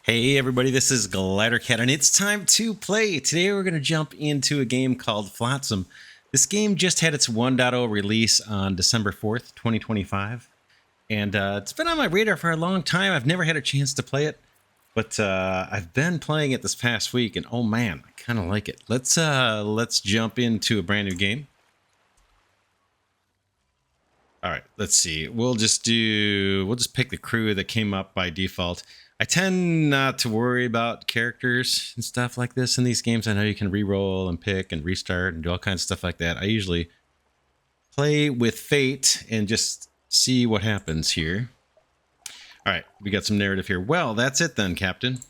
Hey everybody, this is Glidercat and it's time to play. Today we're going to jump into a game called Flotsam. This game just had its 1.0 release on December 4th, 2025. And it's been on my radar for a long time. I've never had a chance to play it, but I've been playing it this past week and oh man, I kind of like it. Let's jump into a brand new game. All right, let's see. We'll just pick the crew that came up by default. I tend not to worry about characters and stuff like this in these games. I know you can re-roll and pick and restart and do all kinds of stuff like that. I usually play with fate and just see what happens here. All right, we got some narrative here. Well, that's it then, Captain.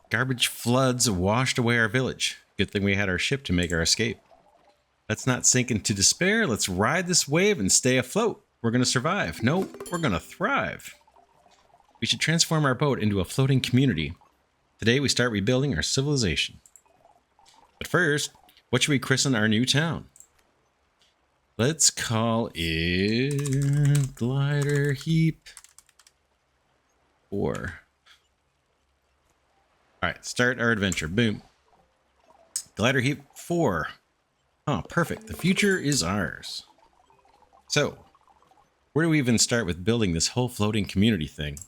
Garbage floods washed away our village. Good thing we had our ship to make our escape. Let's not sink into despair. Let's ride this wave and stay afloat. We're going to survive. No, we're going to thrive. We should transform our boat into a floating community. Today we start rebuilding our civilization. But first, what should we christen our new town? Let's call it Glider Heap 4. Alright, start our adventure. Boom. Glider Heap 4. Oh, perfect. The future is ours. So, where do we even start with building this whole floating community thing?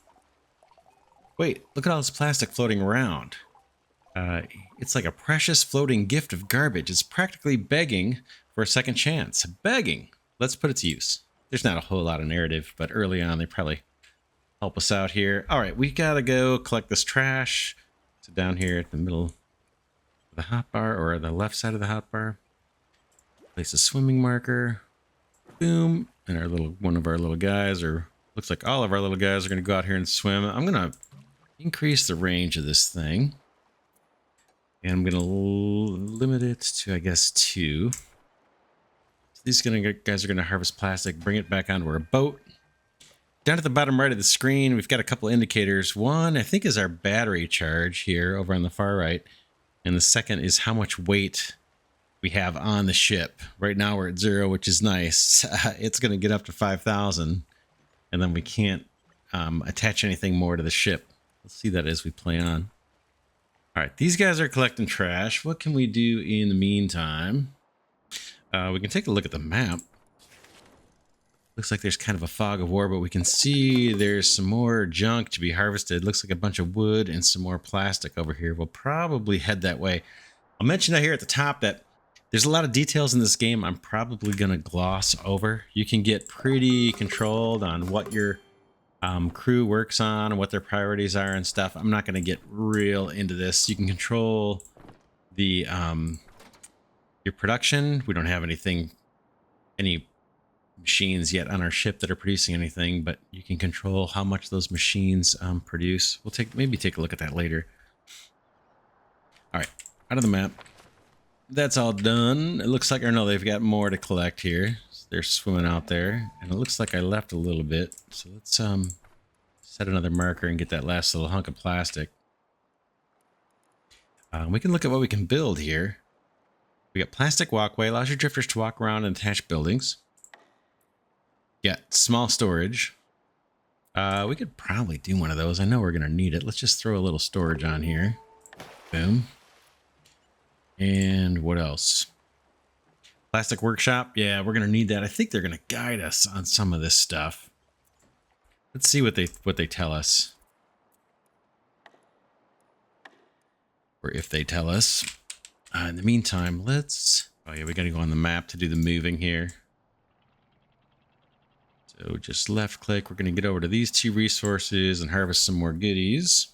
Wait, look at all this plastic floating around. It's like a precious floating gift of garbage. It's practically begging for a second chance. Begging. Let's put it to use. There's not a whole lot of narrative, but early on they probably help us out here. All right, we gotta go collect this trash. So down here at the middle of the hotbar, or the left side of the hotbar. Place a swimming marker. Boom. And our one of our little guys, or looks like all of our little guys, are going to go out here and swim. I'm going to increase the range of this thing. And I'm going to limit it to, I guess, 2. So these guys are going to harvest plastic, bring it back onto our boat. Down at the bottom right of the screen, we've got a couple indicators. One, I think, is our battery charge here over on the far right. And the second is how much weight we have on the ship. Right now we're at 0, which is nice. It's going to get up to 5,000, and then we can't attach anything more to the ship. We'll see that as we play on. All right, these guys are collecting trash. What can we do in the meantime? We can take a look at the map. Looks like there's kind of a fog of war, but we can see there's some more junk to be harvested. Looks like a bunch of wood and some more plastic over here. We'll probably head that way. I'll mention out here at the top that there's a lot of details in this game I'm probably going to gloss over. You can get pretty controlled on what your crew works on and what their priorities are and stuff. I'm not going to get real into this. You can control the your production. We don't have any machines yet on our ship that are producing anything, but you can control how much those machines produce. We'll maybe take a look at that later. All right, out of the map. That's all done. It looks like, or no, they've got more to collect here. So they're swimming out there, and it looks like I left a little bit. So let's set another marker and get that last little hunk of plastic. We can look at what we can build here. We got plastic walkway, allows your drifters to walk around and attach buildings. Yeah, small storage. We could probably do one of those. I know we're gonna need it. Let's just throw a little storage on here. Boom. And what else? Plastic workshop. Yeah, we're going to need that. I think they're going to guide us on some of this stuff. Let's see what they tell us. Or if they tell us. In the meantime, let's... Oh yeah, we got to go on the map to do the moving here. So just left click. We're going to get over to these 2 resources and harvest some more goodies.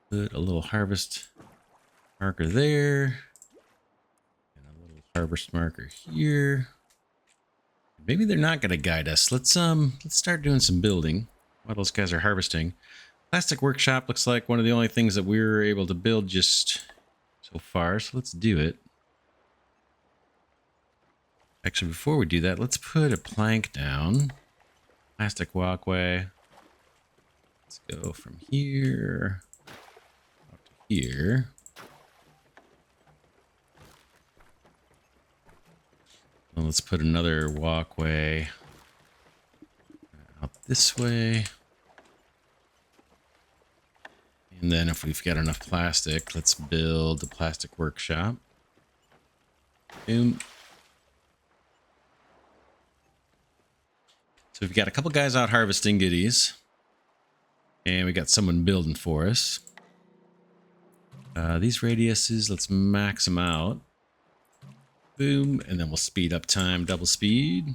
Put a little harvest marker there, and a little harvest marker here. Maybe they're not going to guide us. Let's start doing some building while those guys are harvesting. Plastic workshop looks like one of the only things that we were able to build just so far, so let's do it. Actually, before we do that, let's put a plank down. Plastic walkway. Let's go from here here. Well, let's put another walkway out this way. And then if we've got enough plastic, let's build the plastic workshop. Boom. So we've got a couple guys out harvesting goodies. And we got someone building for us. These radiuses, let's max them out. Boom. And then we'll speed up time, double speed.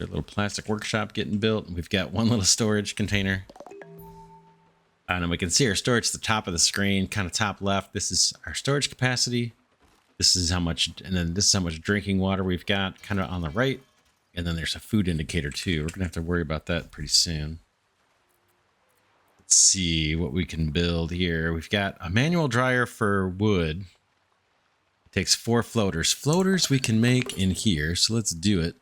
Got a little plastic workshop getting built. We've got one little storage container. And we can see our storage at the top of the screen, kind of top left. This is our storage capacity. This is how much, and then this is how much drinking water we've got kind of on the right. And then there's a food indicator too. We're going to have to worry about that pretty soon. Let's see what we can build here. We've got a manual dryer for wood. It takes 4 floaters. Floaters we can make in here, so let's do it.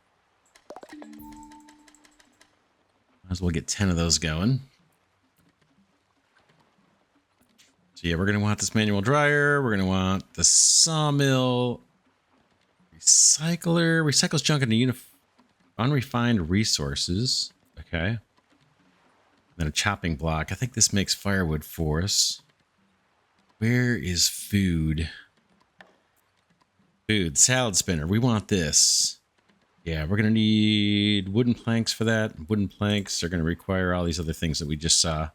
Might as well get 10 of those going. So yeah, we're going to want this manual dryer. We're going to want the sawmill. Recycler. Recycles junk into unrefined resources. Okay. Then a chopping block. I think this makes firewood for us. Where is food? Food. Salad spinner. We want this. Yeah, we're going to need wooden planks for that. Wooden planks are going to require all these other things that we just saw.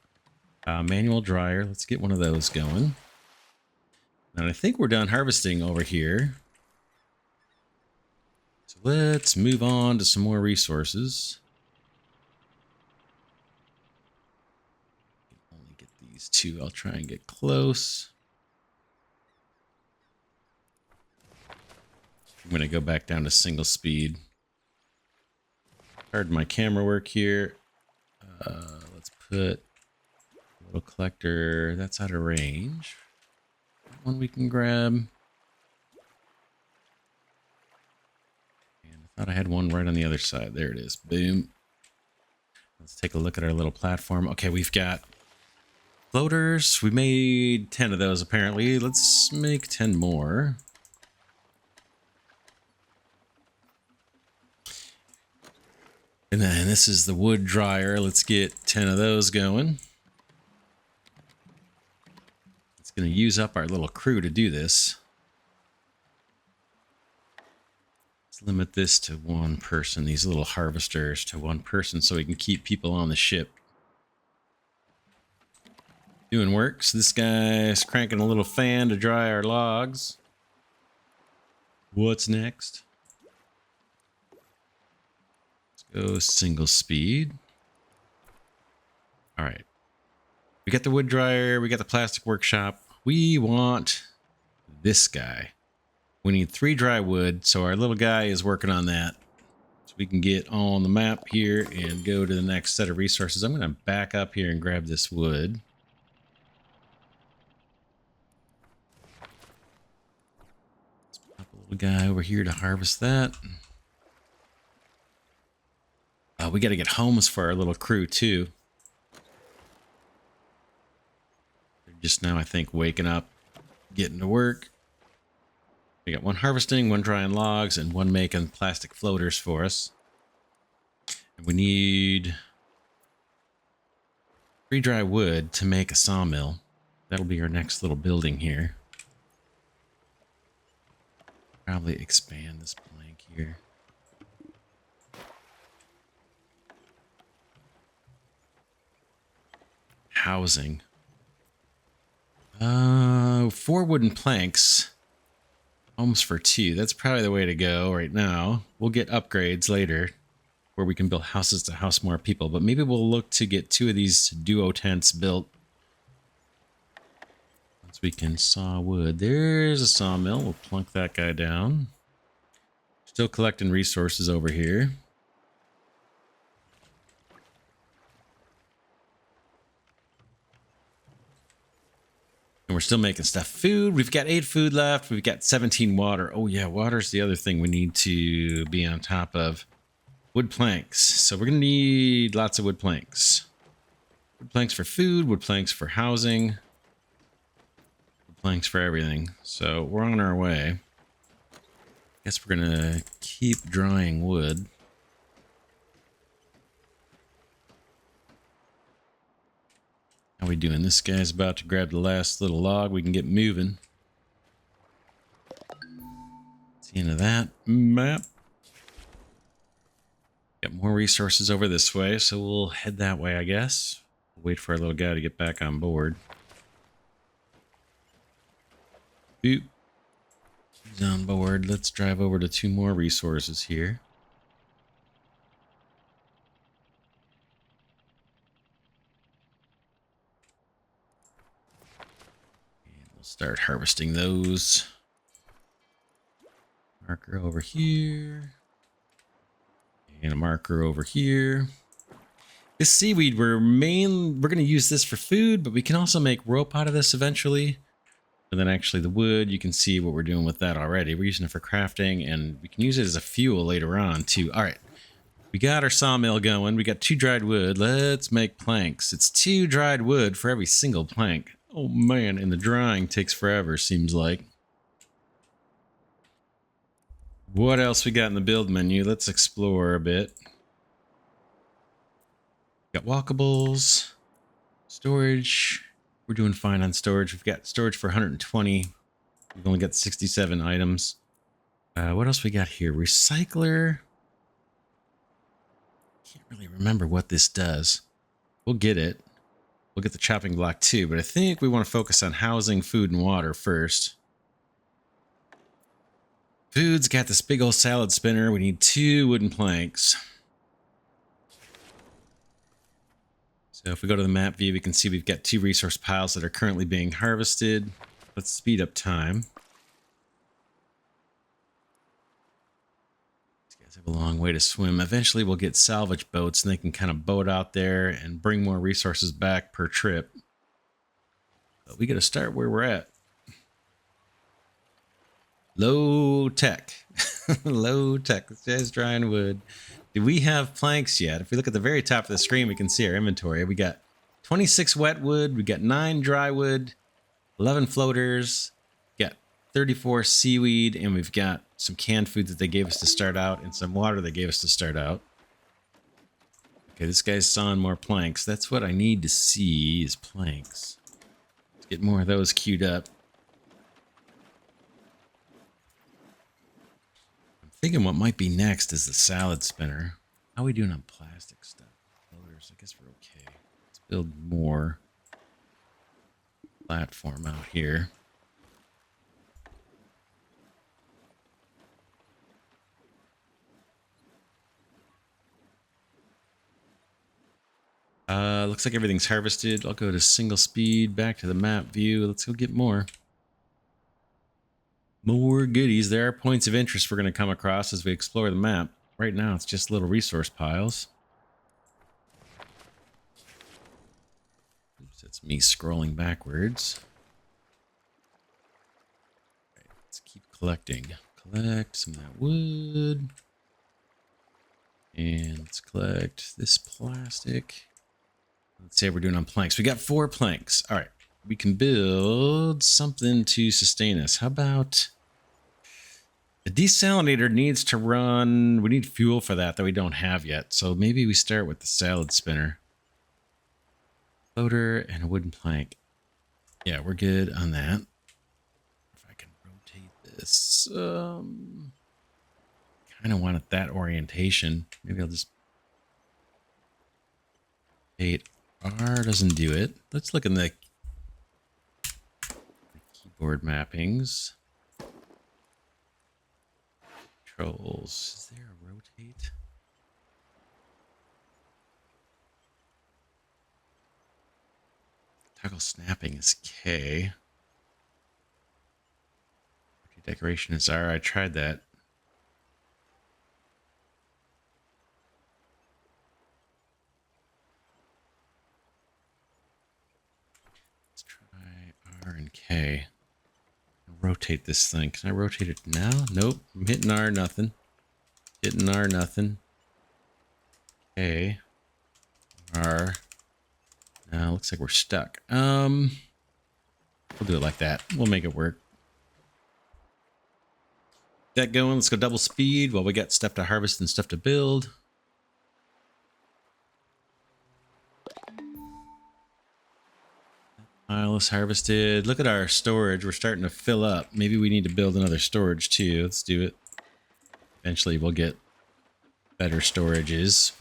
Manual dryer. Let's get one of those going. And I think we're done harvesting over here. So let's move on to some more resources. Only get these 2. I'll try and get close. I'm going to go back down to single speed. Pardon my camera work here. Let's put a little collector. That's out of range. One we can grab. And I thought I had one right on the other side. There it is. Boom. Let's take a look at our little platform. Okay, we've got floaters. We made 10 of those apparently. Let's make 10 more. And then this is the wood dryer. Let's get 10 of those going. It's going to use up our little crew to do this. Let's limit this to 1 person, these little harvesters to 1 person so we can keep people on the ship. Doing work. So this guy's cranking a little fan to dry our logs. What's next? Go single speed. All right. We got the wood dryer. We got the plastic workshop. We want this guy. We need 3 dry wood. So our little guy is working on that. So we can get on the map here and go to the next set of resources. I'm going to back up here and grab this wood. Let's pop a little guy over here to harvest that. We got to get homes for our little crew too. They're just now, I think, waking up, getting to work. We got 1 harvesting, 1 drying logs, and 1 making plastic floaters for us. And we need 3 dry wood to make a sawmill. That'll be our next little building here. Probably expand this plank here. Housing. 4 wooden planks. Homes for 2. That's probably the way to go right now. We'll get upgrades later where we can build houses to house more people, but maybe we'll look to get 2 of these duo tents built. Once we can saw wood. There's a sawmill. We'll plunk that guy down. Still collecting resources over here. And we're still making stuff. Food. We've got 8 food left. We've got 17 water. Oh yeah, water's the other thing we need to be on top of. Wood planks. So we're going to need lots of wood planks. Wood planks for food. Wood planks for housing. Wood planks for everything. So we're on our way. Guess we're going to keep drying wood. How we doing? This guy's about to grab the last little log. We can get moving. That's the end of that map. Got more resources over this way, so we'll head that way, I guess. We'll wait for our little guy to get back on board. Boop. He's on board. Let's drive over to 2 more resources here. And we'll start harvesting those. Marker over here. And a marker over here. This seaweed, we're going to use this for food, but we can also make rope out of this eventually. And then actually the wood, you can see what we're doing with that already. We're using it for crafting, and we can use it as a fuel later on too. All right, we got our sawmill going. We got 2 dried wood. Let's make planks. It's 2 dried wood for every single plank. Oh man, and the drying takes forever, seems like. What else we got in the build menu? Let's explore a bit. Got walkables, storage. We're doing fine on storage. We've got storage for 120. We've only got 67 items. What else we got here? Recycler. Can't really remember what this does. We'll get it. We'll get the chopping block too, but I think we want to focus on housing, food, and water first. Food's got this big old salad spinner. We need 2 wooden planks. So if we go to the map view, we can see we've got 2 resource piles that are currently being harvested. Let's speed up time. These guys have a long way to swim. Eventually we'll get salvage boats and they can kind of boat out there and bring more resources back per trip. But we got to start where we're at. Low tech. Low tech. This guy's drying wood. Do we have planks yet? If we look at the very top of the screen, we can see our inventory. We got 26 wet wood. We got 9 dry wood, 11 floaters, got 34 seaweed, and we've got some canned food that they gave us to start out and some water they gave us to start out. Okay, this guy's sawing more planks. That's what I need to see is planks. Let's get more of those queued up. Thinking what might be next is the salad spinner. How are we doing on plastic stuff? Floaters, I guess we're okay. Let's build more platform out here. Looks like everything's harvested. I'll go to single speed, back to the map view. Let's go get more. More goodies. There are points of interest we're going to come across as we explore the map. Right now, it's just little resource piles. Oops, that's me scrolling backwards. Right, let's keep collecting. Collect some of that wood. And let's collect this plastic. Let's say we're doing on planks. We got 4 planks. All right. We can build something to sustain us. How about the desalinator needs to run? We need fuel for that we don't have yet. So maybe we start with the salad spinner. Floater and a wooden plank. Yeah, we're good on that. If I can rotate this. Kind of want it that orientation. Maybe I'll just... 8R doesn't do it. Let's look in the keyboard mappings. Controls. Is there a rotate? Toggle snapping is K. Decoration is R. I tried that. Let's try R and K. Rotate this thing. Can I rotate it now? Nope. I'm hitting R, nothing. Hitting R, nothing. K. R. Now looks like we're stuck. We'll do it like that. We'll make it work. Get that going. Let's go double speed while we got stuff to harvest and stuff to build. Pile is harvested. Look at our storage. We're starting to fill up. Maybe we need to build another storage too. Let's do it. Eventually we'll get better storages.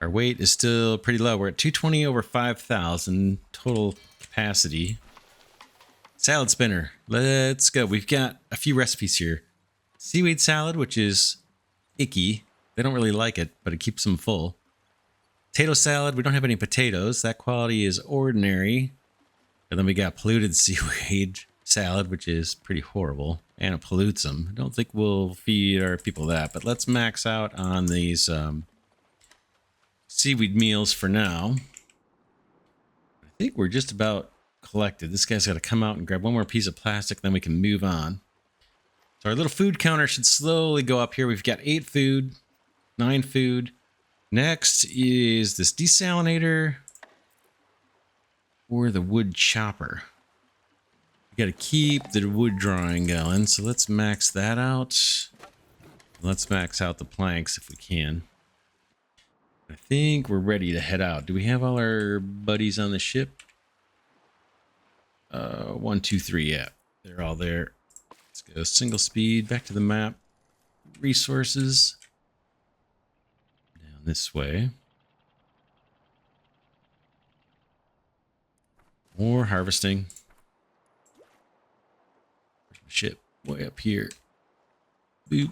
Our weight is still pretty low. We're at 220 over 5,000 total capacity. Salad spinner. Let's go. We've got a few recipes here. Seaweed salad, which is icky. They don't really like it, but it keeps them full. Potato salad. We don't have any potatoes. That quality is ordinary. And then we got polluted seaweed salad, which is pretty horrible. And it pollutes them. I don't think we'll feed our people that, but let's max out on these seaweed meals for now. I think we're just about collected. This guy's got to come out and grab one more piece of plastic, then we can move on. So our little food counter should slowly go up here. We've got 8 food, 9 food. Next is this desalinator or the wood chopper. We got to keep the wood drawing going, so let's max that out. Let's max out the planks if we can. I think we're ready to head out. Do we have all our buddies on the ship? 1, 2, 3, yeah. They're all there. Let's go single speed, back to the map. Resources. Down this way. More harvesting. Ship way up here. Boop.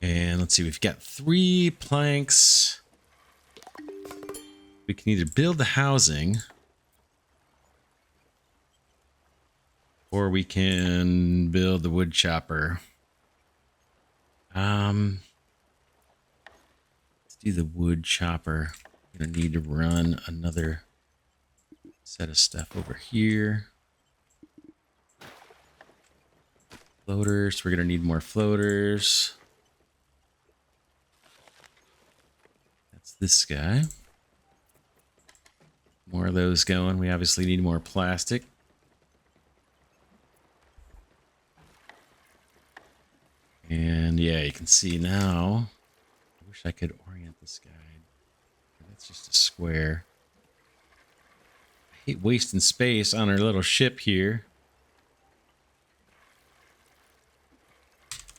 And let's see, we've got 3 planks. We can either build the housing or we can build the wood chopper. Let's do the wood chopper. We're gonna need to run another set of stuff over here. Floaters, we're gonna need more floaters. That's this guy. More of those going. We obviously need more plastic. And yeah, you can see now. I wish I could orient this guy. That's just a square. I hate wasting space on our little ship here.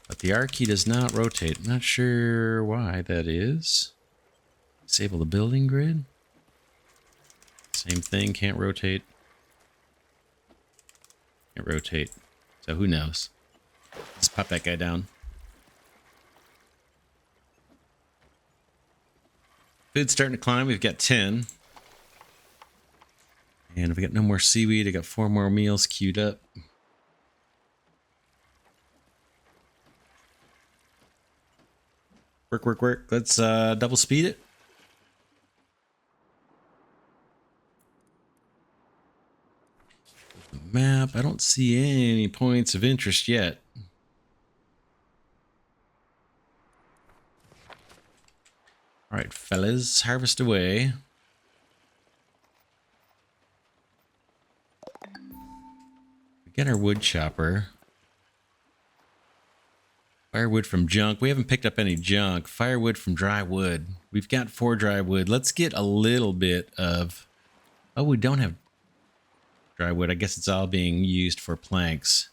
But the R key does not rotate. I'm not sure why that is. Disable the building grid. Same thing, can't rotate. Can't rotate. So who knows? Let's pop that guy down. Food's starting to climb. We've got 10. And we got no more seaweed. I got 4 more meals queued up. Work, work, work. Let's double speed it. Map. I don't see any points of interest yet. All right, fellas, harvest away. We get our wood chopper. Firewood from junk. We haven't picked up any junk. Firewood from dry wood. We've got 4 dry wood. Let's get a little bit of... Oh, we don't have dry wood. I guess it's all being used for planks.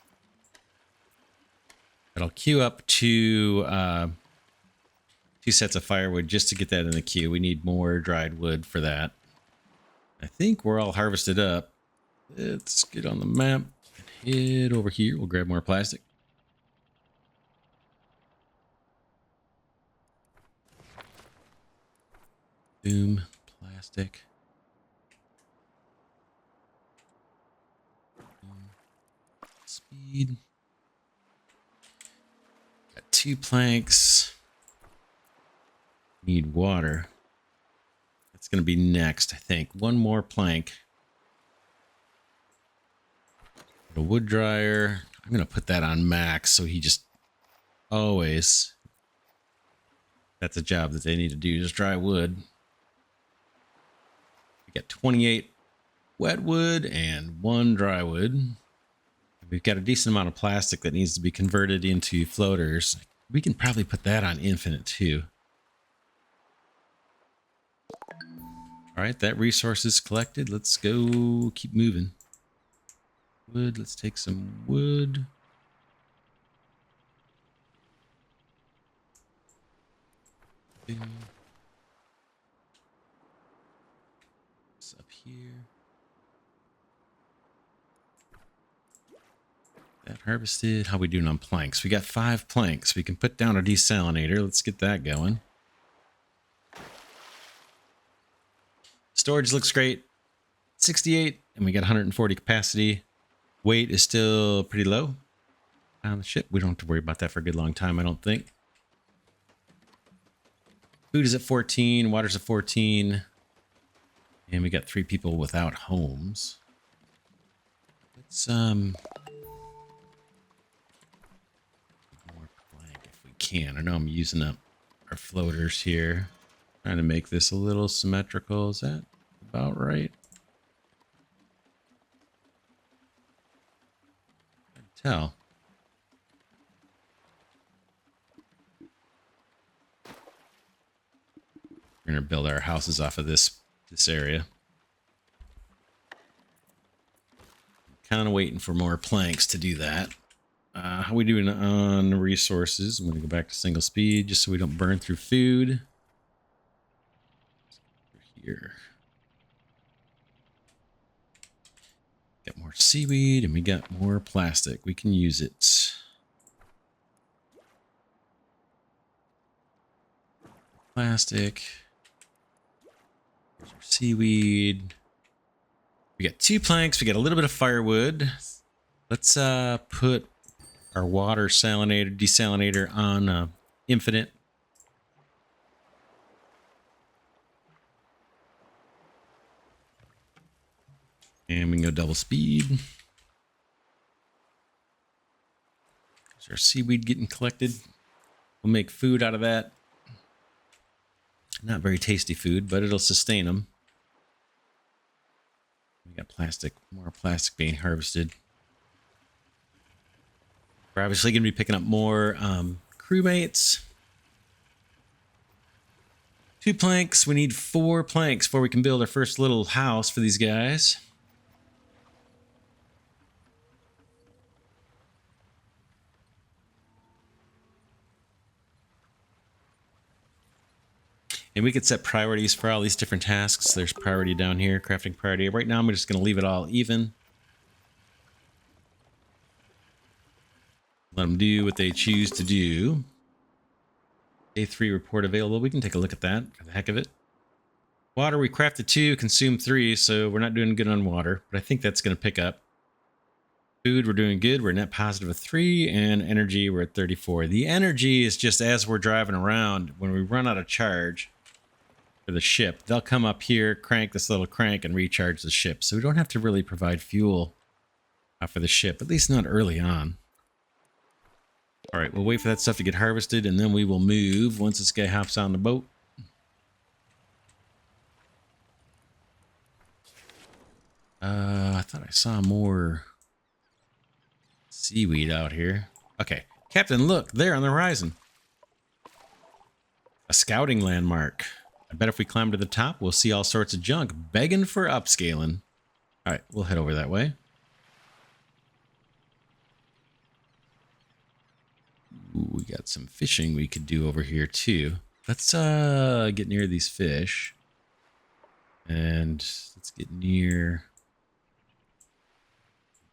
But I'll queue up 2 sets of firewood just to get that in the queue. We need more dried wood for that. I think we're all harvested up. Let's get on the map and head over here. We'll grab more plastic. Boom, plastic. Boom. Speed. Got 2 planks. Need water. That's going to be next, I think. 1 more plank. A wood dryer. I'm going to put that on max so he just always... That's a job that they need to do, just dry wood. We got 28 wet wood and 1 dry wood. We've got a decent amount of plastic that needs to be converted into floaters. We can probably put that on infinite too. All right, that resource is collected. Let's go keep moving. Wood, let's take some wood. It's up here. That harvested. How we doing on planks? We got 5 planks. We can put down our desalinator. Let's get that going. Storage looks great. 68, and we got 140 capacity. Weight is still pretty low on the ship. We don't have to worry about that for a good long time, I don't think. Food is at 14, water's at 14. And we got 3 people without homes. Let's more plank if we can. I know I'm using up our floaters here. Trying to make this a little symmetrical. Is that about right? I can tell. We're gonna build our houses off of this area. Kind of waiting for more planks to do that. How we doing on resources? I'm gonna go back to single speed just so we don't burn through food. Here. Got more seaweed and we got more plastic. We can use it. Plastic. There's our seaweed. We got 2 planks. We got a little bit of firewood. Let's put our water desalinator on infinite. And we can go double speed. There's our seaweed getting collected. We'll make food out of that. Not very tasty food, but it'll sustain them. We got plastic, more plastic being harvested. We're obviously going to be picking up more crewmates. 2 planks. We need 4 planks before we can build our first little house for these guys. And we could set priorities for all these different tasks. There's priority down here, crafting priority. Right now, I'm just going to leave it all even. Let them do what they choose to do. A3 report available. We can take a look at that for the heck of it. Water, we crafted 2, consumed 3, so we're not doing good on water, but I think that's going to pick up. Food, we're doing good. We're net positive of 3, and energy, we're at 34. The energy is just as we're driving around, when we run out of charge for the ship, they'll come up here, crank this little crank, and recharge the ship. So we don't have to really provide fuel for the ship, at least not early on. All right, we'll wait for that stuff to get harvested, and then we will move once this guy hops on the boat. I thought I saw more seaweed out here. Okay, Captain, look, there on the horizon. A scouting landmark. I bet if we climb to the top, we'll see all sorts of junk begging for upscaling. All right, we'll head over that way. Ooh, we got some fishing we could do over here too. Let's get near these fish. And let's get near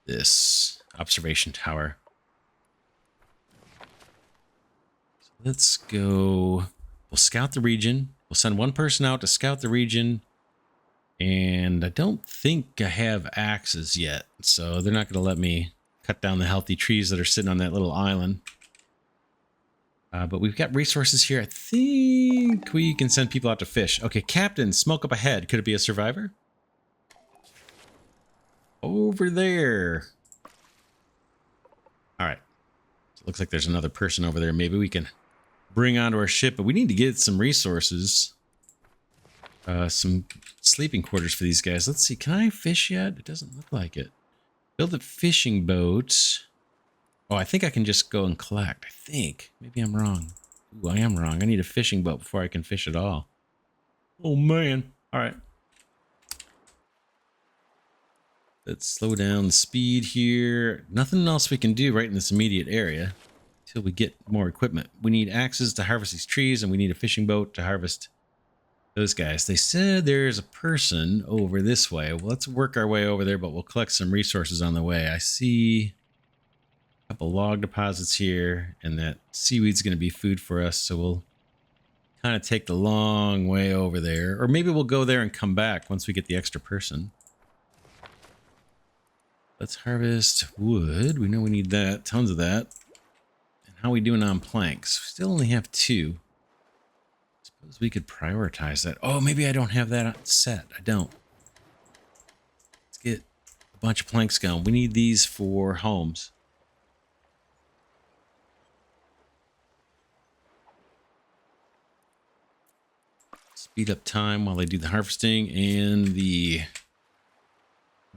this observation tower. So let's go. We'll scout the region. We'll send 1 person out to scout the region. And I don't think I have axes yet. So they're not going to let me cut down the healthy trees that are sitting on that little island. But we've got resources here. I think we can send people out to fish. Okay, Captain, smoke up ahead. Could it be a survivor? Over there. All right. So it looks like there's another person over there. Maybe we can bring onto our ship, but we need to get some resources. Some sleeping quarters for these guys. Let's see. Can I fish yet? It doesn't look like it. Build a fishing boat. Oh, I think I can just go and collect. I think. Maybe I'm wrong. Ooh, I am wrong. I need a fishing boat before I can fish at all. Oh, man. All right. Let's slow down the speed here. Nothing else we can do right in this immediate area until we get more equipment. We need axes to harvest these trees, and we need a fishing boat to harvest those guys. They said there's a person over this way. Well, let's work our way over there, but we'll collect some resources on the way. I see a couple log deposits here, and that seaweed's going to be food for us, so we'll kind of take the long way over there. Or maybe we'll go there and come back once we get the extra person. Let's harvest wood. We know we need that. Tons of that. And how are we doing on planks? We still only have 2. Suppose we could prioritize that. Oh, maybe I don't have that set. I don't. Let's get a bunch of planks going. We need these for homes. Speed up time while they do the harvesting and the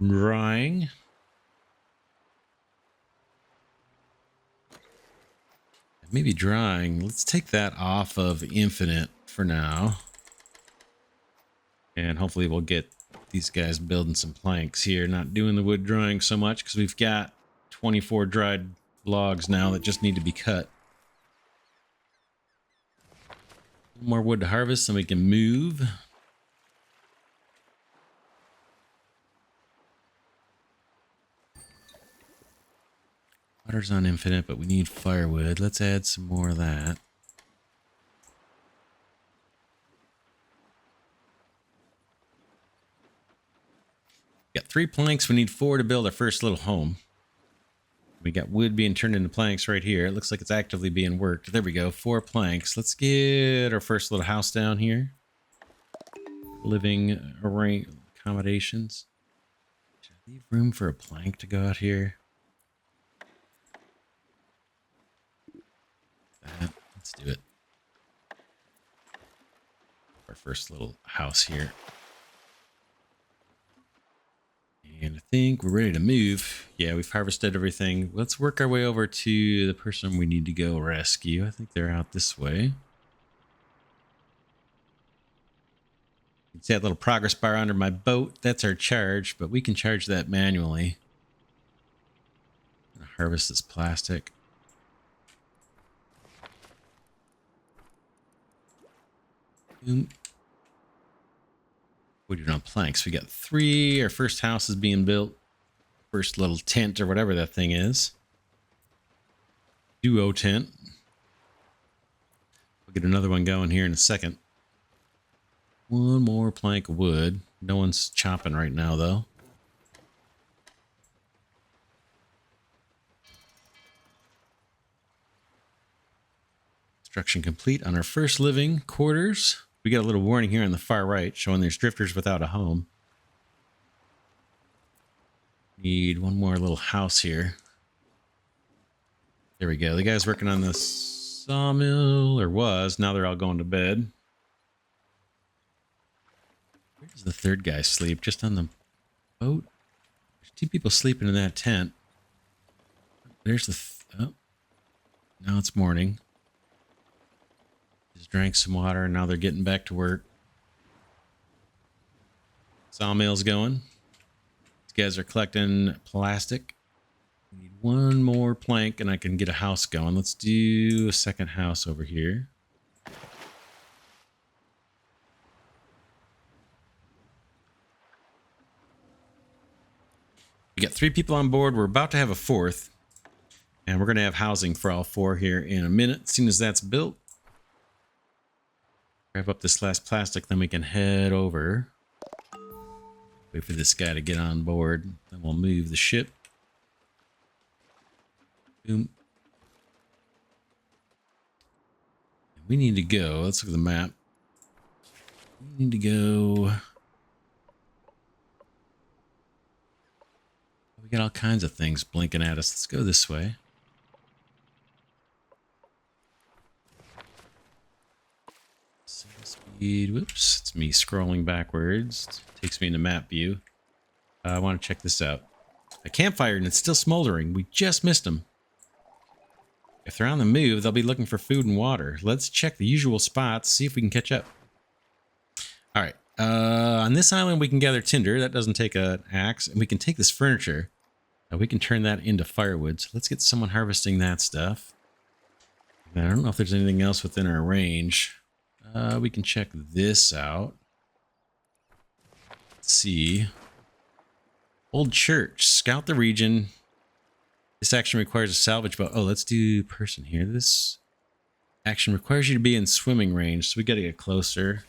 drying. Maybe drying. Let's take that off of infinite for now. And hopefully we'll get these guys building some planks here, not doing the wood drying so much because we've got 24 dried logs now that just need to be cut. More wood to harvest so we can move. Water's on infinite, but we need firewood. Let's add some more of that. Got 3 planks. We need 4 to build our first little home. We got wood being turned into planks right here. It looks like it's actively being worked. There we go. 4 planks. Let's get our first little house down here. Living accommodations. Should I leave room for a plank to go out here? Let's do it. Our first little house here. And I think we're ready to move. Yeah, we've harvested everything. Let's work our way over to the person we need to go rescue. I think they're out this way. You can see that little progress bar under my boat. That's our charge, but we can charge that manually. I'm gonna harvest this plastic. Boom. We're doing on planks. We got 3. Our first house is being built. First little tent or whatever that thing is. Duo tent. We'll get another one going here in a second. 1 more plank of wood. No one's chopping right now, though. Construction complete on our first living quarters. We got a little warning here on the far right showing there's drifters without a home. Need 1 more little house here. There we go. The guy's working on this sawmill, or was. Now they're all going to bed. Where does the 3rd guy sleep? Just on the boat? There's 2 people sleeping in that tent. There's the... oh. Now it's morning. Just drank some water and now they're getting back to work. Sawmill's going. These guys are collecting plastic. We need 1 more plank and I can get a house going. Let's do a second house over here. We got 3 people on board. We're about to have a 4th. And we're going to have housing for all 4 here in a minute. As soon as that's built. Grab up this last plastic, then we can head over. Wait for this guy to get on board. Then we'll move the ship. Boom. We need to go. Let's look at the map. We need to go. We got all kinds of things blinking at us. Let's go this way. Speed. Whoops. It's me scrolling backwards. Takes me into map view. I want to check this out. A campfire and it's still smoldering. We just missed them. If they're on the move, they'll be looking for food and water. Let's check the usual spots, see if we can catch up. All right. On this island, we can gather tinder. That doesn't take an axe. And we can take this furniture. We can turn that into firewood. So let's get someone harvesting that stuff. I don't know if there's anything else within our range. We can check this out. Let's see. Old church. Scout the region. This action requires a salvage boat. Oh, let's do person here. This action requires you to be in swimming range, so we got to get closer.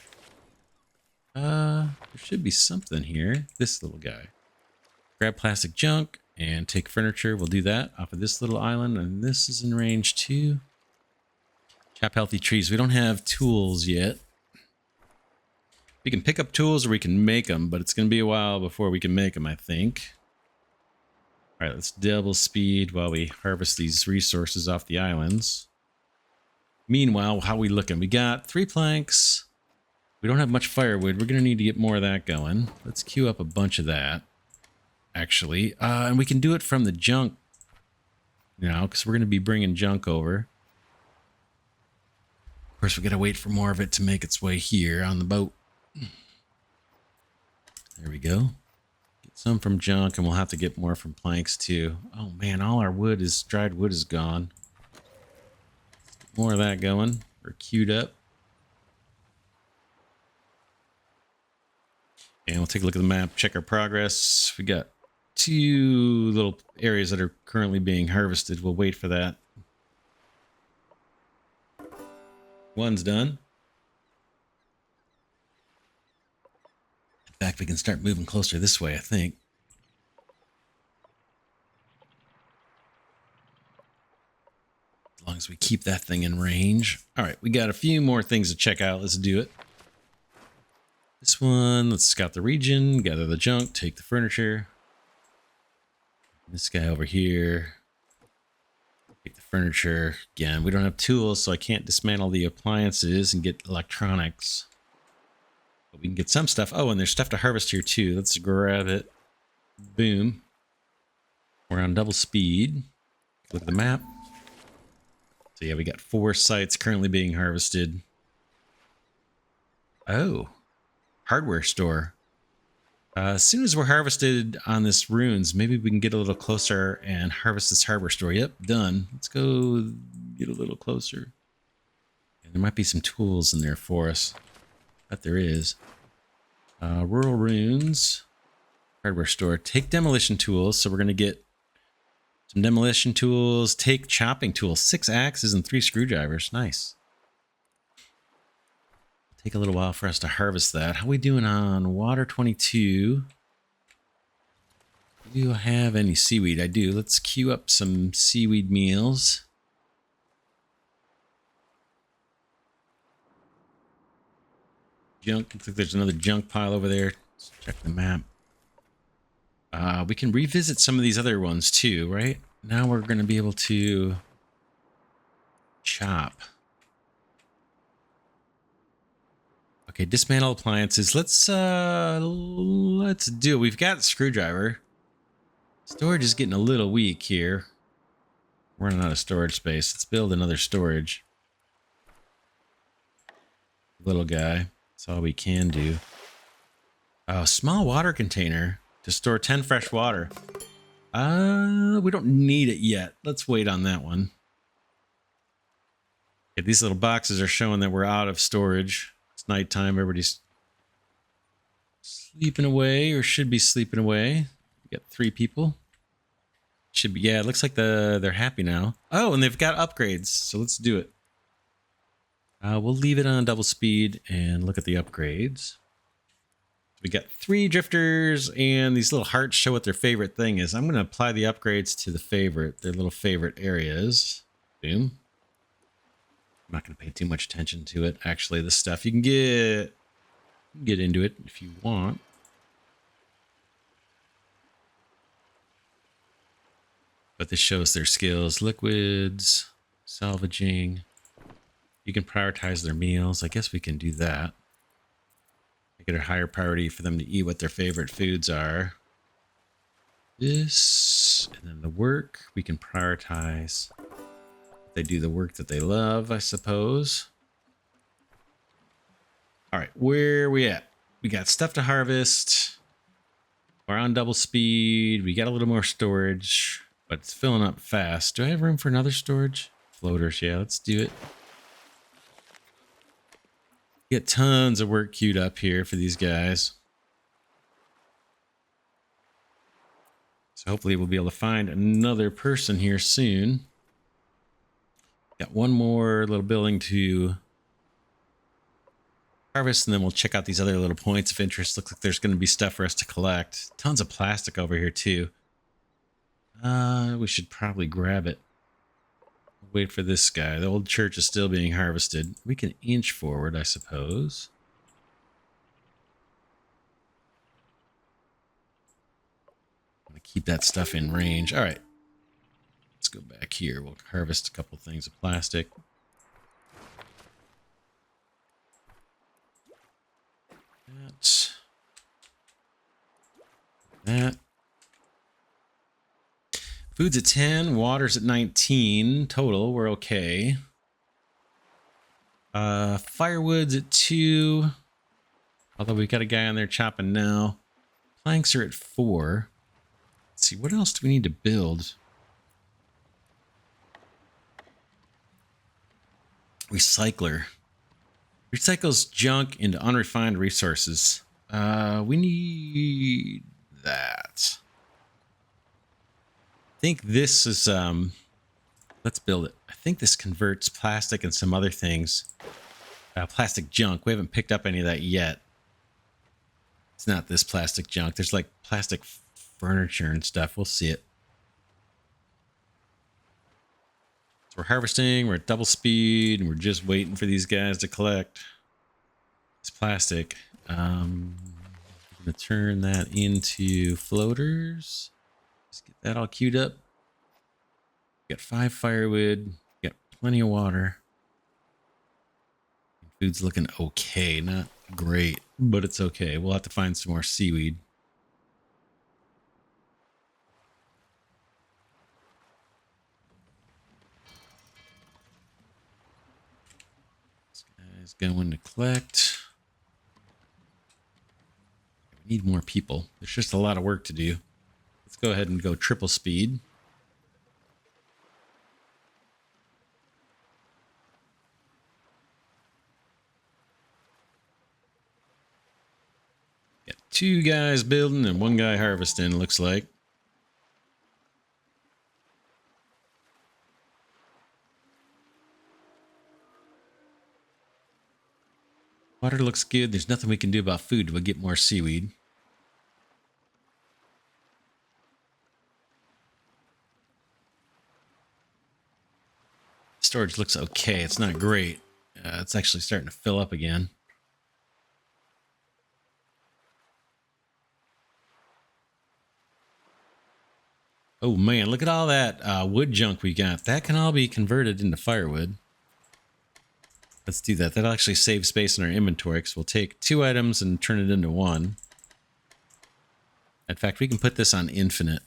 There should be something here. This little guy. Grab plastic junk and take furniture. We'll do that off of this little island, and this is in range too. Chop healthy trees. We don't have tools yet. We can pick up tools or we can make them, but it's going to be a while before we can make them, I think. All right, let's double speed while we harvest these resources off the islands. Meanwhile, how are we looking? We got 3 planks. We don't have much firewood. We're going to need to get more of that going. Let's queue up a bunch of that, actually. And we can do it from the junk now, because we're going to be bringing junk over. Of course, we got to wait for more of it to make its way here on the boat. There we go. Get some from junk, and we'll have to get more from planks too. Oh man, all our wood is dried wood is gone. Get more of that going. We're queued up. And we'll take a look at the map, check our progress. We got 2 little areas that are currently being harvested. We'll wait for that. One's done. In fact, we can start moving closer this way, I think. As long as we keep that thing in range. All right, we got a few more things to check out. Let's do it. This one, let's scout the region, gather the junk, take the furniture. This guy over here. Take the furniture. Again, we don't have tools, so I can't dismantle the appliances and get electronics. But we can get some stuff. Oh, and there's stuff to harvest here too. Let's grab it. Boom. We're on double speed. Look at the map. So yeah, we got 4 sites currently being harvested. Oh. Hardware store. As soon as we're harvested on this ruins, maybe we can get a little closer and harvest this hardware store. Yep, done. Let's go get a little closer. And there might be some tools in there for us. Bet there is. Rural ruins. Hardware store. Take demolition tools. So we're going to get some demolition tools. Take chopping tools. 6 axes and 3 screwdrivers. Nice. Take a little while for us to harvest that. How are we doing on water 22? Do you have any seaweed? I do. Let's queue up some seaweed meals. Junk. Looks like there's another junk pile over there. Let's check the map. We can revisit some of these other ones too, right? Now we're going to be able to chop. Okay, dismantle appliances. Let's do it. We've got a screwdriver. Storage is getting a little weak here. We're running out of storage space. Let's build another storage. Little guy. That's all we can do. Oh, small water container to store 10 fresh water. We don't need it yet. Let's wait on that one. Okay, these little boxes are showing that we're out of storage. It's nighttime. Everybody's sleeping away, or should be sleeping away. We got 3 people. Should be, yeah, it looks like they're happy now. Oh, and they've got upgrades, so let's do it. We'll leave it on double speed and look at the upgrades. We got 3 drifters, and these little hearts show what their favorite thing is. I'm going to apply the upgrades to their little favorite areas. Boom. I'm not going to pay too much attention to it. Actually, this stuff, you can get into it if you want. But this shows their skills. Liquids, salvaging. You can prioritize their meals. I guess we can do that. Make it a higher priority for them to eat what their favorite foods are. This, and then the work, we can prioritize They do the work that they love, I suppose. All right, where are we at? We got stuff to harvest. We're on double speed. We got a little more storage, but it's filling up fast. Do I have room for another storage? Floaters, yeah, let's do it. Get tons of work queued up here for these guys. So hopefully we'll be able to find another person here soon. Got one more little building to harvest, and then we'll check out these other little points of interest. Looks like there's going to be stuff for us to collect. Tons of plastic over here too. We should probably grab it. Wait for this guy. The old church is still being harvested. We can inch forward, I suppose. I'm going to keep that stuff in range. All right. Let's go back here. We'll harvest a couple things of plastic. That. Food's at 10, water's at 19 total. We're okay. Firewood's at 2. Although we got a guy on there chopping now. Planks are at 4. Let's see, what else do we need to build? Recycler. Recycles junk into unrefined resources. We need that. I think this is, let's build it. I think this converts plastic and some other things. Plastic junk. We haven't picked up any of that yet. It's not this plastic junk. There's like plastic furniture and stuff. We'll see it. So we're harvesting. We're at double speed. And we're just waiting for these guys to collect this plastic. I'm going to turn that into floaters. Just get that all queued up. Got 5 firewood. Got plenty of water. Food's looking okay. Not great, but it's okay. We'll have to find some more seaweed. This guy's going to collect. We need more people. There's just a lot of work to do. Let's go ahead and go triple speed. Got 2 guys building and 1 guy harvesting, looks like. Water looks good. There's nothing we can do about food. We'll get more seaweed. Storage looks okay. It's not great. It's actually starting to fill up again. Oh man, look at all that wood junk we got. That can all be converted into firewood. Let's do that. That'll actually save space in our inventory because we'll take 2 items and turn it into 1. In fact, we can put this on infinite.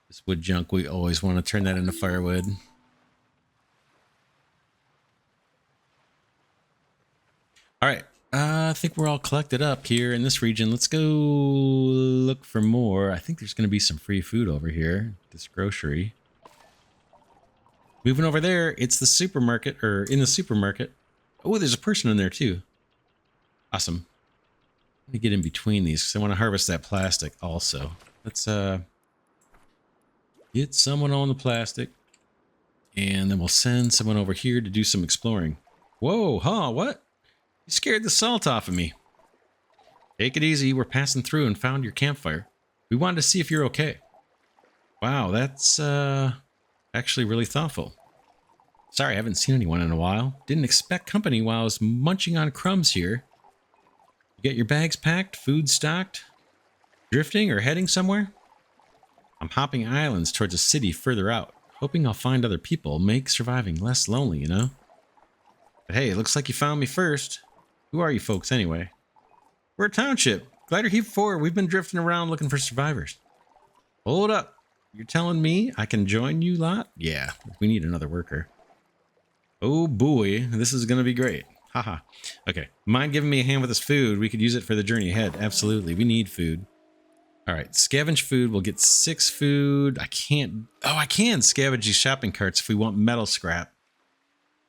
This wood junk, we always want to turn that into firewood. All right. I think we're all collected up here in this region. Let's go look for more. I think there's going to be some free food over here. This grocery. Moving over there, it's the supermarket, or in the supermarket. Oh, there's a person in there too. Awesome. Let me get in between these because I want to harvest that plastic also. Let's get someone on the plastic. And then we'll send someone over here to do some exploring. Whoa, huh, what? You scared the salt off of me. Take it easy. We're passing through and found your campfire. We wanted to see if you're okay. Wow, that's actually really thoughtful. Sorry, I haven't seen anyone in a while. Didn't expect company while I was munching on crumbs here. You get your bags packed, food stocked, drifting or heading somewhere? I'm hopping islands towards a city further out, hoping I'll find other people, make surviving less lonely, you know? But hey, it looks like you found me first. Who are you folks anyway? We're a township. Glidercat 4, we've been drifting around looking for survivors. Hold up. You're telling me I can join you lot? Yeah, we need another worker. Oh boy, this is going to be great. Haha. Okay, mind giving me a hand with this food? We could use it for the journey ahead. Absolutely, we need food. All right, scavenge food. We'll get 6 food. I can't. Oh, I can scavenge these shopping carts if we want metal scrap.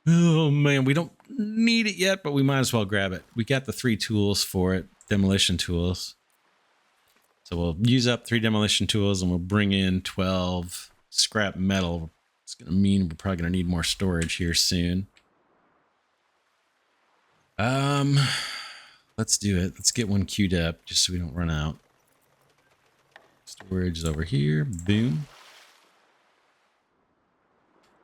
Oh man, we don't need it yet, but we might as well grab it. We got the 3 tools for it, demolition tools. So we'll use up 3 demolition tools and we'll bring in 12 scrap metal. It's going to mean we're probably going to need more storage here soon. Let's do it. Let's get one queued up just so we don't run out. Storage is over here. Boom.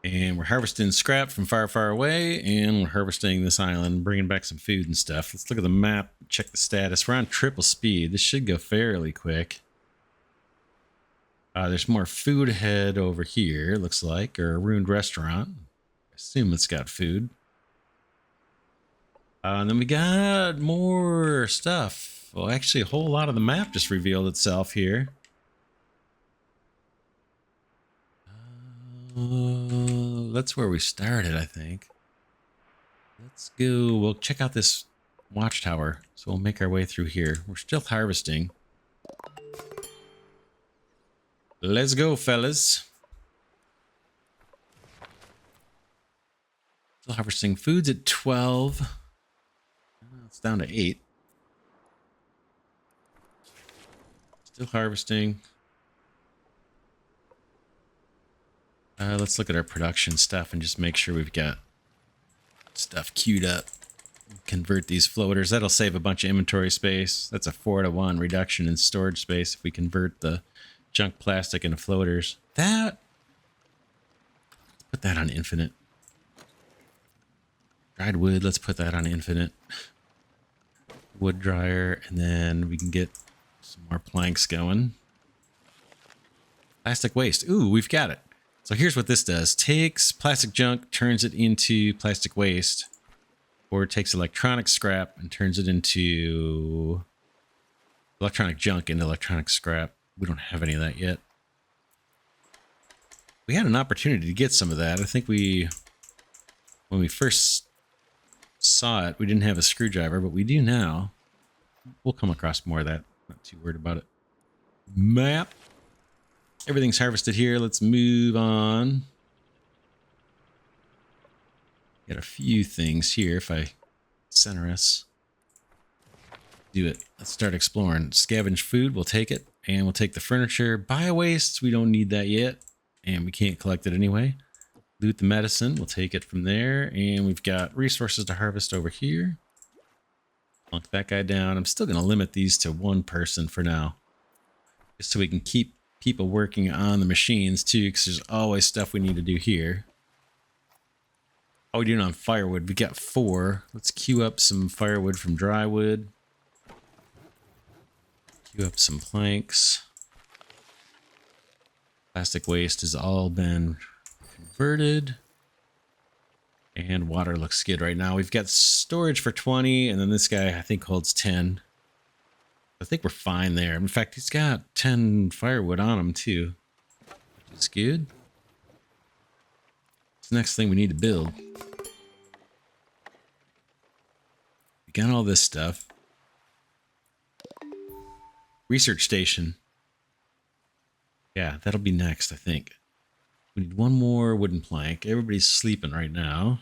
And we're harvesting scrap from far, far away, and we're harvesting this island, bringing back some food and stuff. Let's look at the map, check the status. We're on triple speed. This should go fairly quick. There's more food ahead over here, looks like, or a ruined restaurant. I assume it's got food. And then we got more stuff. Well, actually, a whole lot of the map just revealed itself here. That's where we started, I think. Let's go. We'll check out this watchtower. So we'll make our way through here. We're still harvesting. Let's go, fellas. Still harvesting. Food's at 12. It's down to 8. Still harvesting. Let's look at our production stuff and just make sure we've got stuff queued up. Convert these floaters. That'll save a bunch of inventory space. That's a 4-to-1 reduction in storage space if we convert the junk plastic into floaters. Let's put that on infinite. Dried wood, let's put that on infinite. Wood dryer, and then we can get some more planks going. Plastic waste. Ooh, we've got it. So here's what this does. Takes plastic junk, turns it into plastic waste. Or it takes electronic scrap and turns it into electronic junk into electronic scrap. We don't have any of that yet. We had an opportunity to get some of that. I think when we first saw it, we didn't have a screwdriver, but we do now. We'll come across more of that. Not too worried about it. Map. Everything's harvested here. Let's move on. Got a few things here. If I center us, do it. Let's start exploring. Scavenge food. We'll take it. And we'll take the furniture. Bio-waste. We don't need that yet. And we can't collect it anyway. Loot the medicine. We'll take it from there. And we've got resources to harvest over here. Plunk that guy down. I'm still going to limit these to 1 person for now. Just so we can keep people working on the machines too, because there's always stuff we need to do here. How are we doing on firewood? We got 4. Let's queue up some firewood from dry wood. Queue up some planks. Plastic waste has all been converted. And water looks good right now. We've got storage for 20, and then this guy I think holds 10. I think we're fine there. In fact, he's got 10 firewood on him too. Which is good. It's the next thing we need to build. We got all this stuff. Research station. Yeah, that'll be next, I think. We need 1 more wooden plank. Everybody's sleeping right now.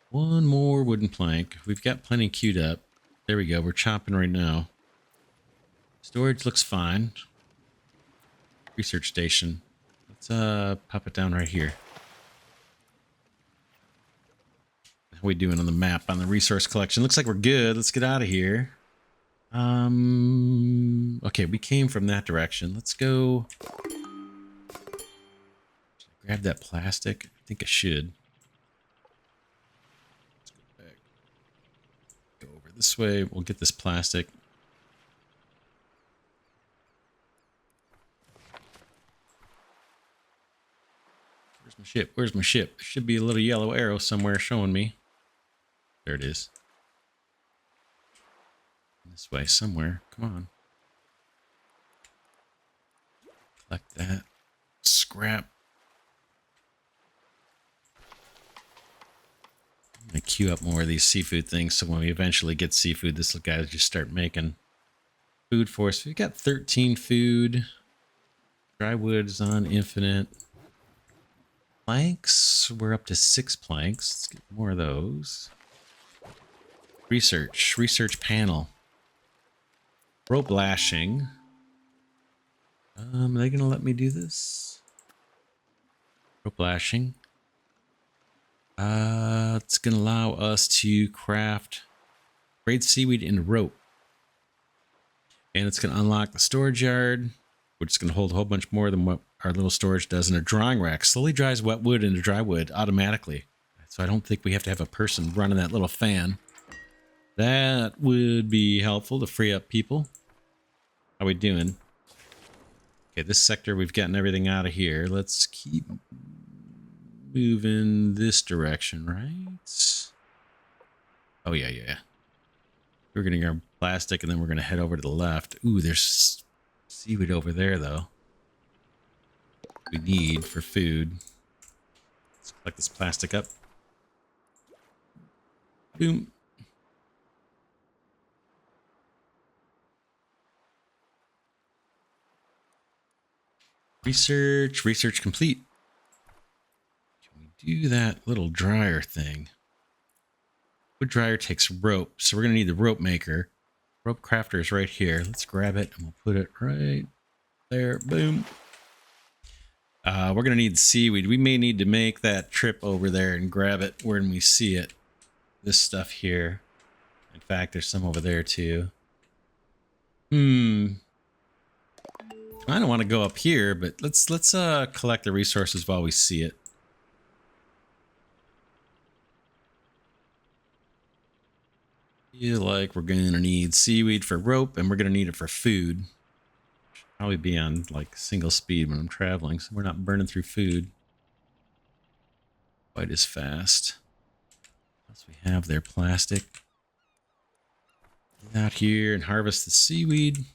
1 more wooden plank. We've got plenty queued up. There we go. We're chopping right now. Storage looks fine. Research station. Let's pop it down right here. How are we doing on the map on the resource collection? Looks like we're good. Let's get out of here. Okay, we came from that direction. Let's go. Grab that plastic. I think I should. Let's go back. Go over this way. We'll get this plastic. Where's my ship? Where's my ship? There should be a little yellow arrow somewhere showing me. There it is. This way somewhere. Come on. Collect that scrap. I'm gonna queue up more of these seafood things so when we eventually get seafood, this guy will just start making food for us. We've got 13 food. Dry wood is on infinite. Planks, we're up to 6 planks. Let's get more of those. Research panel. Rope lashing. Are they gonna let me do this? Rope lashing. It's gonna allow us to craft braid seaweed into rope. And it's gonna unlock the storage yard, which is gonna hold a whole bunch more than what our little storage does. And a drying rack slowly dries wet wood into dry wood automatically. So I don't think we have to have a person running that little fan. That would be helpful to free up people. How we doing? Okay, this sector, we've gotten everything out of here. Let's keep moving this direction, right? Oh, yeah. We're going to grab plastic, and then we're going to head over to the left. Ooh, there's seaweed over there, though. We need for food. Let's collect this plastic up. Boom. Research complete. Can we do that little dryer thing? Wood dryer takes rope, so we're going to need the rope maker. Rope crafter is right here. Let's grab it, and we'll put it right there. Boom. We're going to need seaweed. We may need to make that trip over there and grab it when we see it. This stuff here. In fact, there's some over there, too. I don't want to go up here, but let's collect the resources while we see it. Feel like we're gonna need seaweed for rope, and we're gonna need it for food. Should probably be on like single speed when I'm traveling, so we're not burning through food quite as fast. What else we have there? Plastic. Get out here and harvest the seaweed.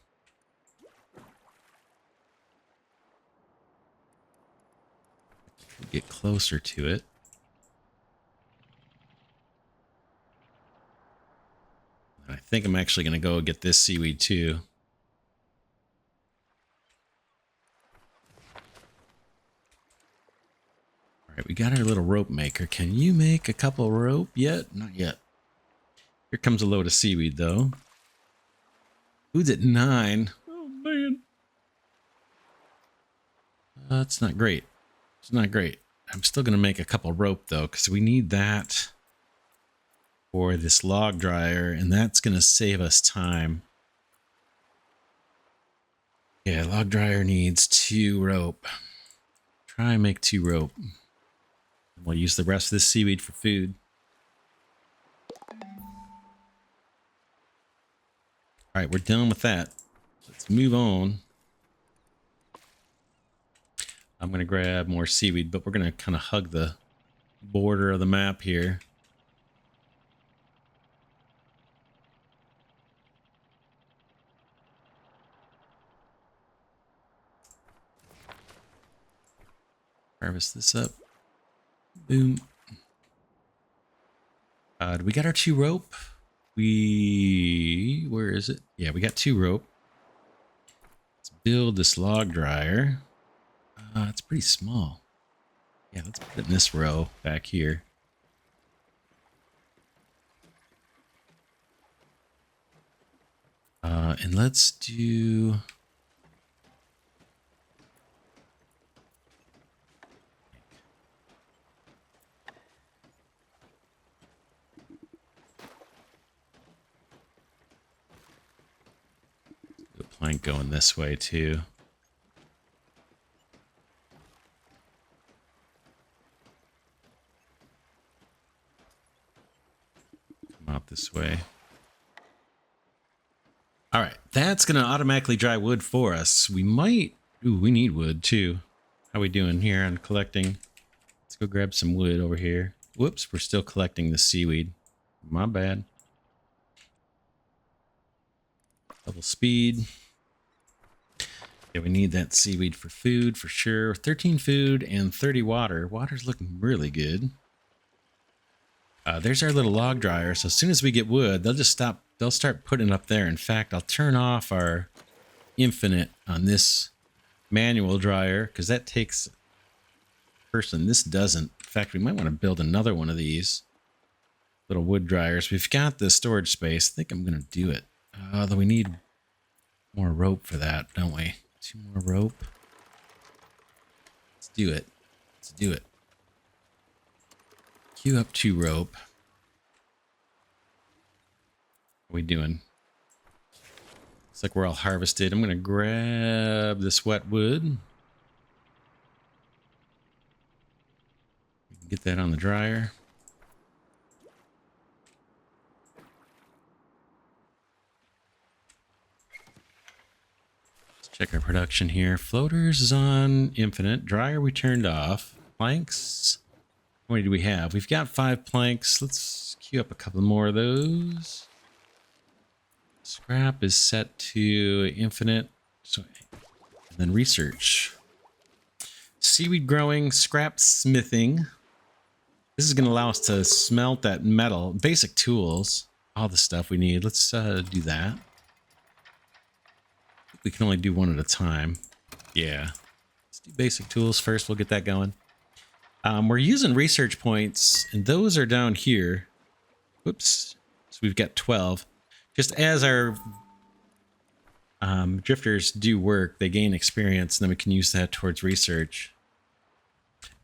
Get closer to it. I think I'm actually going to go get this seaweed too. All right, we got our little rope maker. Can you make a couple of rope yet? Not yet. Here comes a load of seaweed though. Food's at 9. Oh man. That's not great. It's not great. I'm still going to make a couple rope though, because we need that for this log dryer, and that's going to save us time. Yeah, log dryer needs 2 rope. Try and make 2 rope. And we'll use the rest of this seaweed for food. All right, we're done with that. Let's move on. I'm going to grab more seaweed, but we're going to kind of hug the border of the map here. Harvest this up. Boom. Do we got our 2 rope? Where is it? Yeah, we got 2 rope. Let's build this log dryer. It's pretty small. Yeah, let's put it in this row back here. And let's do... the plank going this way too. Come out this way. All right, that's going to automatically dry wood for us. We might... Ooh, we need wood too. How we doing here on collecting? Let's go grab some wood over here. Whoops, we're still collecting the seaweed. My bad. Double speed. Yeah, we need that seaweed for food for sure. 13 food and 30 water. Water's looking really good. There's our little log dryer. So as soon as we get wood, they'll just stop. They'll start putting it up there. In fact, I'll turn off our infinite on this manual dryer because that takes person. This doesn't. In fact, we might want to build another one of these little wood dryers. We've got the storage space. I think I'm going to do it. Although we need more rope for that, don't we? 2 more rope. Let's do it. Let's do it. Queue up 2 rope. What are we doing? Looks like we're all harvested. I'm going to grab this wet wood. Get that on the dryer. Let's check our production here. Floaters is on infinite. Dryer we turned off. Planks. How many do we have? We've got 5 planks. Let's queue up a couple more of those. Scrap is set to infinite. So, and then research. Seaweed growing, scrap smithing. This is going to allow us to smelt that metal. Basic tools. All the stuff we need. Let's do that. We can only do one at a time. Yeah. Let's do basic tools first. We'll get that going. We're using research points, and those are down here. Whoops. So we've got 12. Just as our drifters do work, they gain experience, and then we can use that towards research.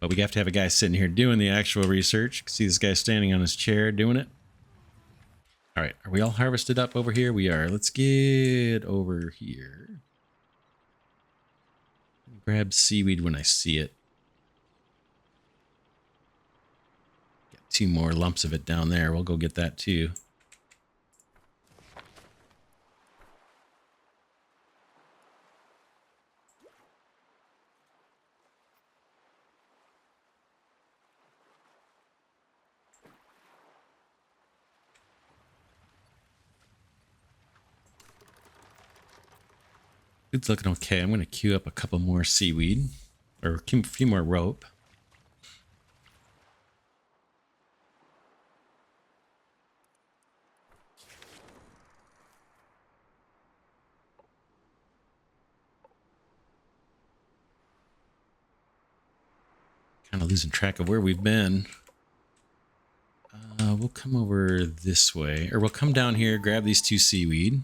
But we have to have a guy sitting here doing the actual research. You can see this guy standing on his chair doing it. All right, are we all harvested up over here? We are. Let's get over here. Grab seaweed when I see it. Got 2 more lumps of it down there. We'll go get that too. It's looking okay. I'm going to queue up a couple more seaweed, or a few more rope. Kind of losing track of where we've been. We'll come over this way, or we'll come down here, grab these 2 seaweed.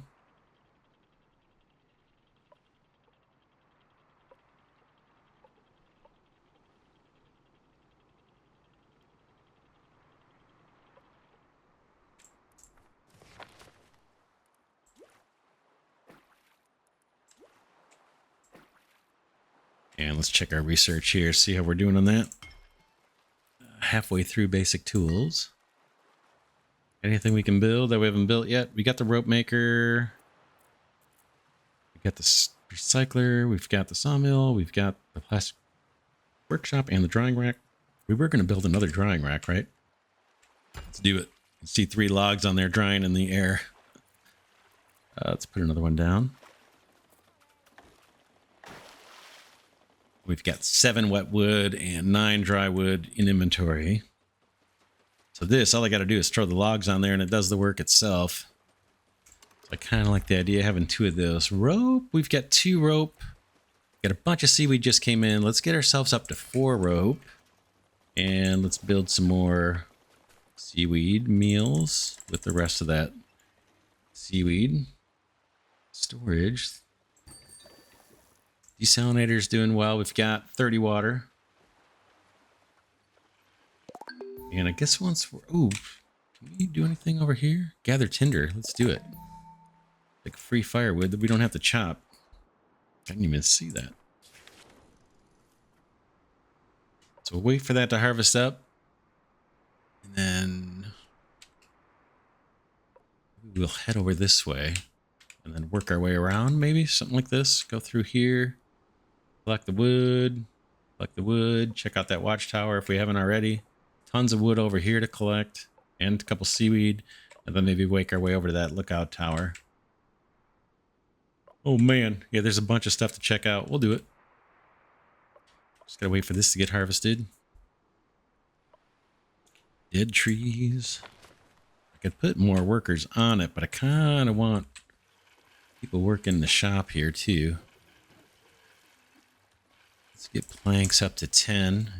And let's check our research here, see how we're doing on that. Halfway through basic tools. Anything we can build that we haven't built yet? We got the rope maker. We got the recycler. We've got the sawmill. We've got the plastic workshop and the drying rack. We were going to build another drying rack, right? Let's do it. You see 3 logs on there drying in the air. Let's put another one down. We've got 7 wet wood and 9 dry wood in inventory. So this, all I got to do is throw the logs on there and it does the work itself. So I kind of like the idea of having 2 of those. Rope, we've got 2 rope. Got a bunch of seaweed just came in. Let's get ourselves up to 4 rope. And let's build some more seaweed meals with the rest of that seaweed. Storage. Desalinator's doing well. We've got 30 water. And I guess once we're... Ooh, can we do anything over here? Gather tinder. Let's do it. Like free firewood that we don't have to chop. I didn't even see that. So we'll wait for that to harvest up. And then we'll head over this way. And then work our way around, maybe? Something like this. Go through here. Collect the wood. Collect the wood. Check out that watchtower if we haven't already. Tons of wood over here to collect. And a couple seaweed. And then maybe wake our way over to that lookout tower. Oh man, yeah, there's a bunch of stuff to check out. We'll do it. Just gotta wait for this to get harvested. Dead trees. I could put more workers on it, but I kind of want people working the shop here too. Let's get planks up to 10.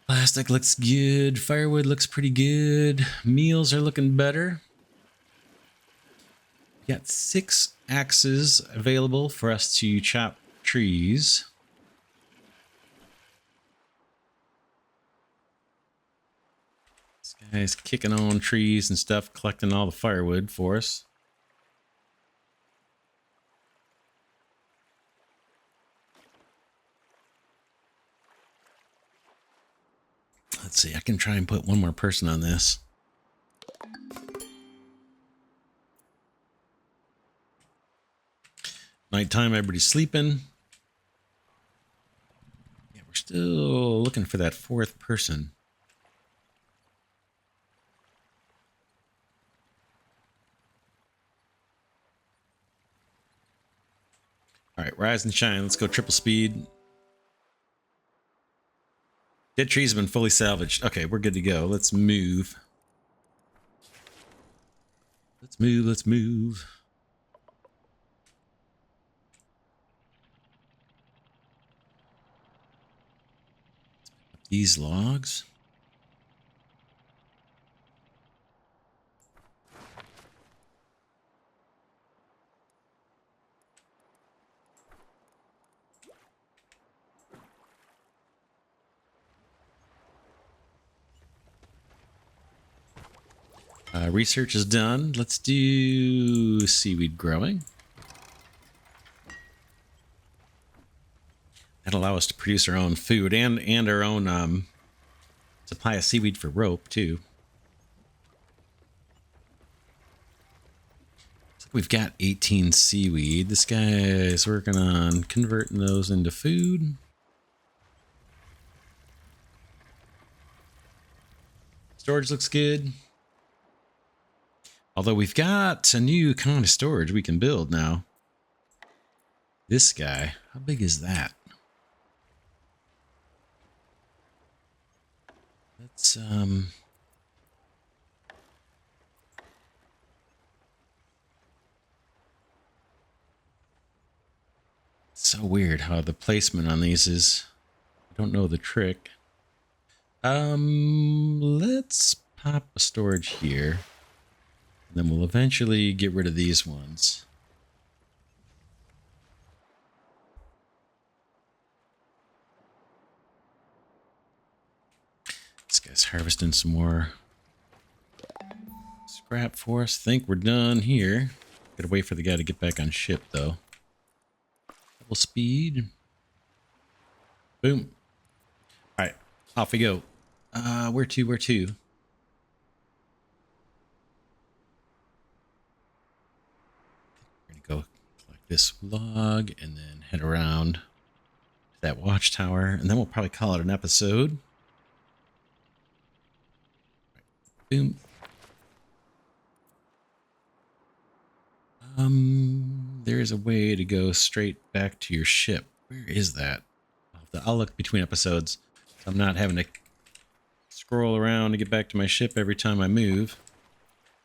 Plastic looks good. Firewood looks pretty good. Meals are looking better. We got 6 axes available for us to chop trees. This guy's kicking on trees and stuff, collecting all the firewood for us. Let's see, I can try and put one more person on this. Nighttime, everybody's sleeping. Yeah, we're still looking for that 4th person. All right, rise and shine. Let's go triple speed. Dead trees have been fully salvaged. Okay, we're good to go. Let's move. Let's move. Let's move. These logs. Research is done. Let's do seaweed growing. That'll allow us to produce our own food and our own supply of seaweed for rope too. Looks like we've got 18 seaweed. This guy is working on converting those into food. Storage looks good. Although we've got a new kind of storage we can build now. This guy, how big is that? Let's so weird how the placement on these is. I don't know the trick. Let's pop a storage here. Then we'll eventually get rid of these ones. This guy's harvesting some more scrap for us. Think we're done here. Gotta wait for the guy to get back on ship though. Double speed. Boom. All right, off we go. Where to? Where to? Go collect this log and then head around to that watchtower, and then we'll probably call it an episode. Boom. There is a way to go straight back to your ship. Where is that? I'll look between episodes, so I'm not having to scroll around to get back to my ship every time I move.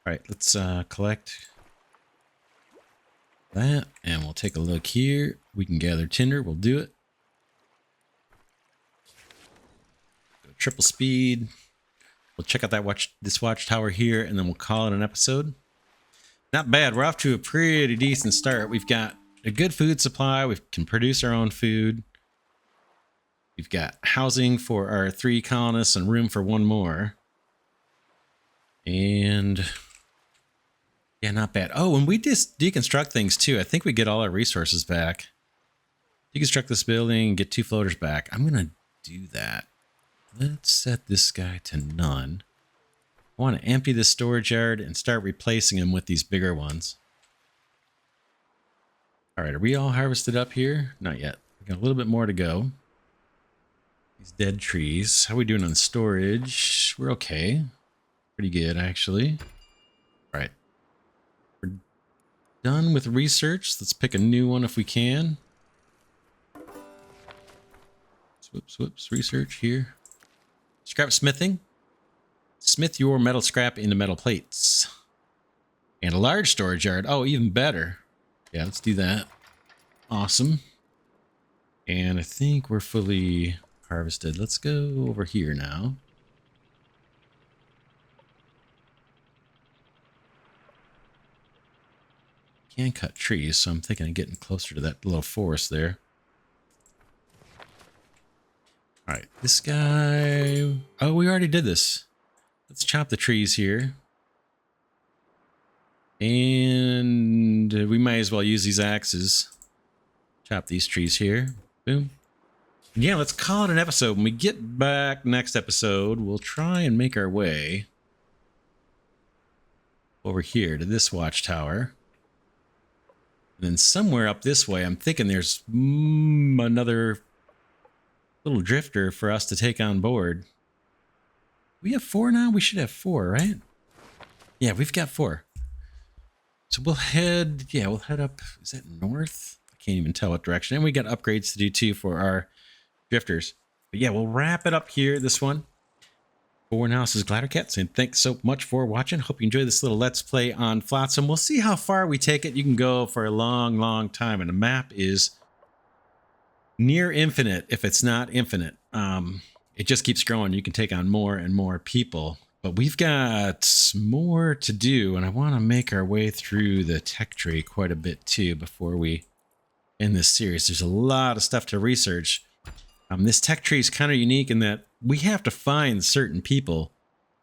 All right, let's collect that, and we'll take a look here. We can gather tinder. We'll do it. Go triple speed. We'll check out this watchtower here, and then we'll call it an episode. Not bad. We're off to a pretty decent start. We've got a good food supply. We can produce our own food. We've got housing for our 3 colonists and room for 1 more. And yeah, not bad. Oh, and we just deconstruct things too. I think we get all our resources back. Deconstruct this building and get 2 floaters back. I'm going to do that. Let's set this guy to none. I want to empty the storage yard and start replacing them with these bigger ones. All right, are we all harvested up here? Not yet. We got a little bit more to go. These dead trees. How are we doing on storage? We're okay. Pretty good, actually. All right. done with research. Let's pick a new one if we can. Whoops, research here. Scrap smithing. Smith your metal scrap into metal plates. And a large storage yard. Oh, even better. Yeah, let's do that. Awesome. And I think we're fully harvested. Let's go over here now. Can't cut trees, so I'm thinking of getting closer to that little forest there. All right, this guy. Oh, we already did this. Let's chop the trees here. And we might as well use these axes. Chop these trees here. Boom. Yeah, let's call it an episode. When we get back next episode, we'll try and make our way over here to this watchtower. And then somewhere up this way, I'm thinking there's another little drifter for us to take on board. We have 4 now? We should have 4, right? Yeah, we've got 4. So we'll head up. Is that north? I can't even tell what direction. And we got upgrades to do too for our drifters. But yeah, we'll wrap it up here, this one. For now, this is Glidercat saying thanks so much for watching. Hope you enjoy this little Let's Play on Flotsam. We'll see how far we take it. You can go for a long, long time. And the map is near infinite, if it's not infinite. It just keeps growing. You can take on more and more people. But we've got more to do, and I want to make our way through the tech tree quite a bit too before we end this series. There's a lot of stuff to research. This tech tree is kind of unique in that we have to find certain people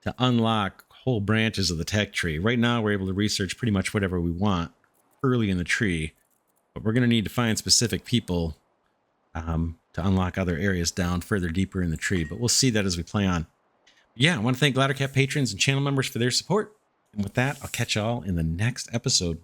to unlock whole branches of the tech tree. Right now, we're able to research pretty much whatever we want early in the tree, but we're going to need to find specific people to unlock other areas down further deeper in the tree. But we'll see that as we play on. Yeah, I want to thank Glidercat patrons and channel members for their support. And with that, I'll catch y'all in the next episode.